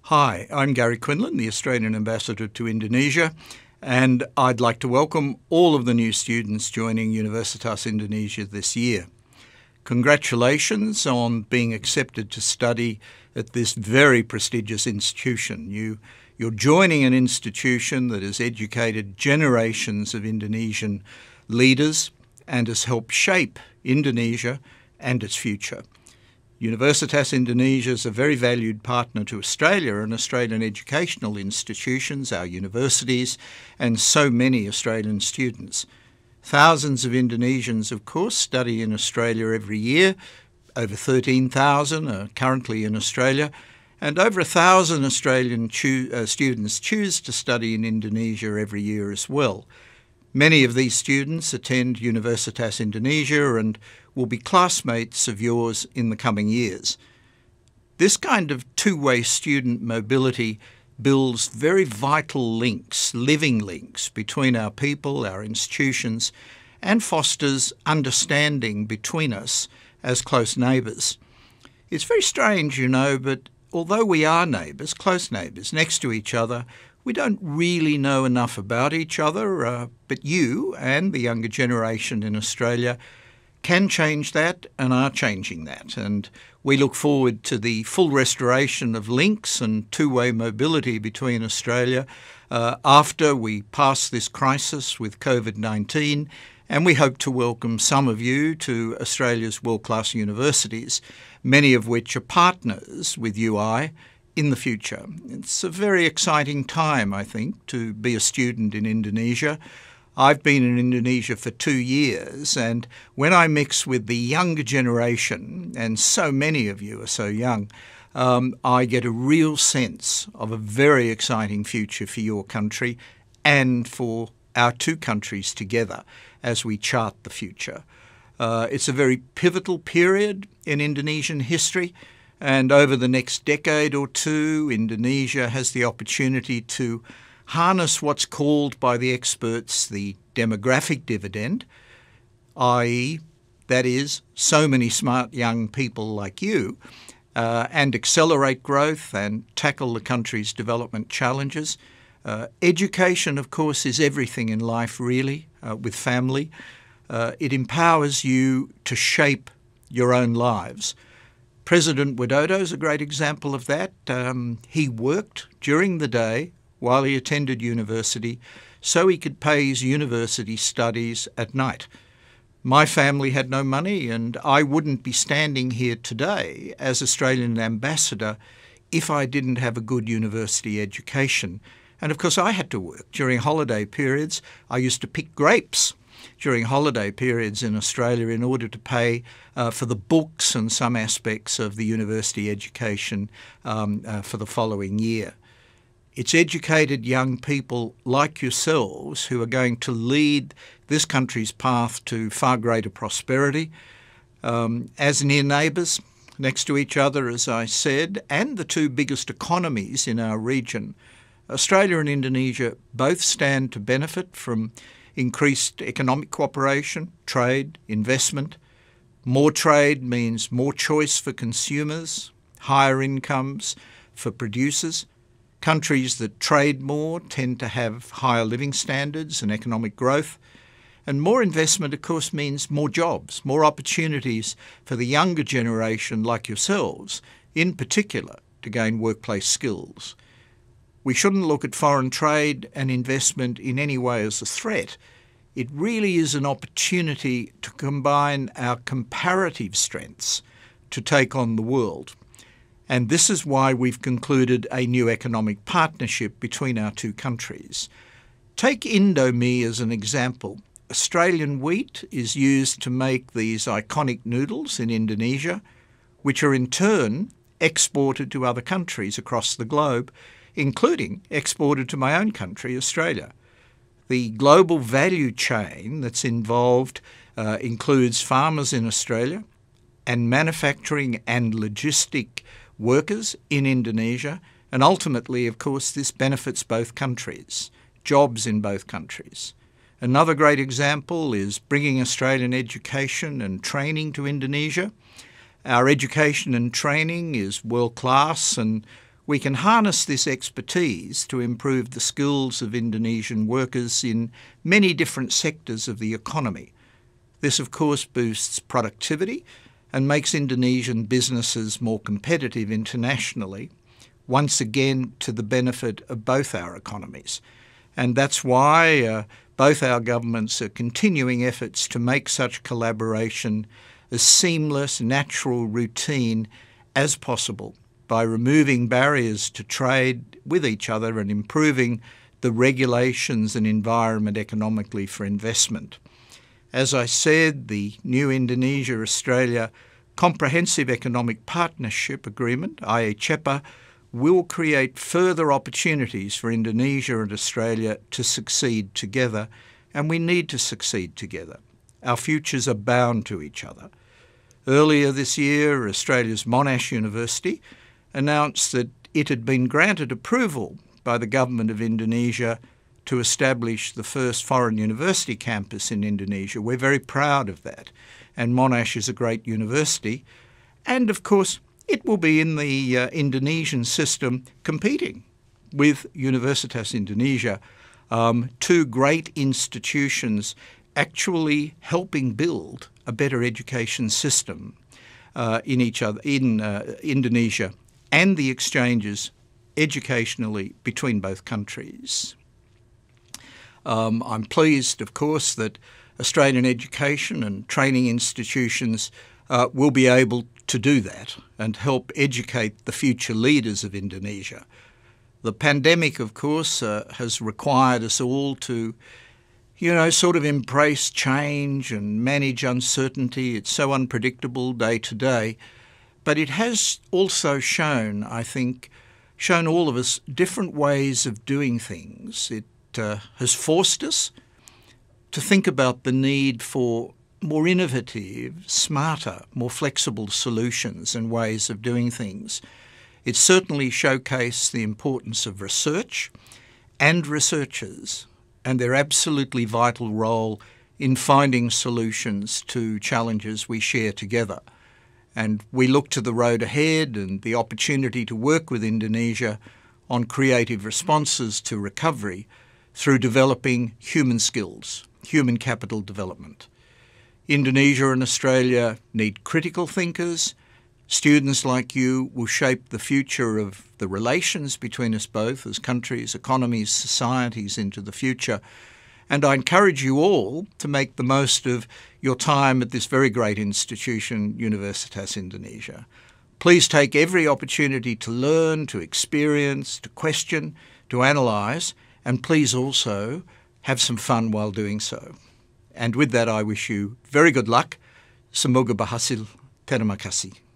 Hi, I'm Gary Quinlan, the Australian Ambassador to Indonesia, and I'd like to welcome all of the new students joining Universitas Indonesia this year. Congratulations on being accepted to study at this very prestigious institution. You're joining an institution that has educated generations of Indonesian leaders and has helped shape Indonesia and its future. Universitas Indonesia is a very valued partner to Australia and Australian educational institutions, our universities, and so many Australian students. Thousands of Indonesians, of course, study in Australia every year. Over 13,000 are currently in Australia, and over 1,000 Australian students choose to study in Indonesia every year as well. Many of these students attend Universitas Indonesia and will be classmates of yours in the coming years. This kind of two-way student mobility builds very vital links, living links between our people, our institutions, and fosters understanding between us as close neighbours. It's very strange, but although we are neighbours, close neighbours, next to each other, we don't really know enough about each other, but you and the younger generation in Australia can change that and are changing that. And we look forward to the full restoration of links and two-way mobility between Australia after we pass this crisis with COVID-19, and we hope to welcome some of you to Australia's world-class universities, many of which are partners with UI in the future. It's a very exciting time, I think, to be a student in Indonesia. I've been in Indonesia for 2 years, and when I mix with the younger generation, and so many of you are so young, I get a real sense of a very exciting future for your country and for our two countries together as we chart the future. It's a very pivotal period in Indonesian history, and over the next decade or two, Indonesia has the opportunity to harness what's called by the experts the demographic dividend, i.e., that is, so many smart young people like you, and accelerate growth and tackle the country's development challenges. Education, of course, is everything in life, really, with family. It empowers you to shape your own lives. President Widodo is a great example of that. He worked during the day while he attended university so he could pay his university studies at night. My family had no money, and I wouldn't be standing here today as Australian ambassador if I didn't have a good university education. And of course I had to work. During holiday periods, I used to pick grapes during holiday periods in Australia in order to pay for the books and some aspects of the university education for the following year. It's educated young people like yourselves who are going to lead this country's path to far greater prosperity. As near neighbours, next to each other, as I said, and the two biggest economies in our region, Australia and Indonesia both stand to benefit from increased economic cooperation, trade, investment. More trade means more choice for consumers, higher incomes for producers. Countries that trade more tend to have higher living standards and economic growth. And more investment, of course, means more jobs, more opportunities for the younger generation like yourselves, in particular, to gain workplace skills. We shouldn't look at foreign trade and investment in any way as a threat. It really is an opportunity to combine our comparative strengths to take on the world. And this is why we've concluded a new economic partnership between our two countries. Take Indomie as an example. Australian wheat is used to make these iconic noodles in Indonesia, which are in turn exported to other countries across the globe, including exported to my own country, Australia. The global value chain that's involved includes farmers in Australia and manufacturing and logistic workers in Indonesia, and ultimately, of course, this benefits both countries, jobs in both countries. Another great example is bringing Australian education and training to Indonesia. Our education and training is world-class, and we can harness this expertise to improve the skills of Indonesian workers in many different sectors of the economy. This, of course, boosts productivity and makes Indonesian businesses more competitive internationally, once again to the benefit of both our economies. And that's why both our governments are continuing efforts to make such collaboration as seamless, natural, routine as possible by removing barriers to trade with each other and improving the regulations and environment economically for investment. As I said, the new Indonesia-Australia Comprehensive Economic Partnership Agreement, IECEPA, will create further opportunities for Indonesia and Australia to succeed together, and we need to succeed together. Our futures are bound to each other. Earlier this year, Australia's Monash University announced that it had been granted approval by the government of Indonesia to establish the first foreign university campus in Indonesia. We're very proud of that, and Monash is a great university. And of course, it will be in the Indonesian system competing with Universitas Indonesia, two great institutions actually helping build a better education system in Indonesia and the exchanges educationally between both countries. I'm pleased, of course, that Australian education and training institutions will be able to do that and help educate the future leaders of Indonesia. The pandemic, of course, has required us all to, sort of embrace change and manage uncertainty. It's so unpredictable day to day. But it has also shown, I think, all of us different ways of doing things. It has forced us to think about the need for more innovative, smarter, more flexible solutions and ways of doing things. It certainly showcased the importance of research and researchers and their absolutely vital role in finding solutions to challenges we share together. And we look to the road ahead and the opportunity to work with Indonesia on creative responses to recovery through developing human skills, human capital development. Indonesia and Australia need critical thinkers. Students like you will shape the future of the relations between us both as countries, economies, societies into the future. And I encourage you all to make the most of your time at this very great institution, Universitas Indonesia. Please take every opportunity to learn, to experience, to question, to analyse, and please also have some fun while doing so. And with that, I wish you very good luck. Semoga berhasil. Terima kasih.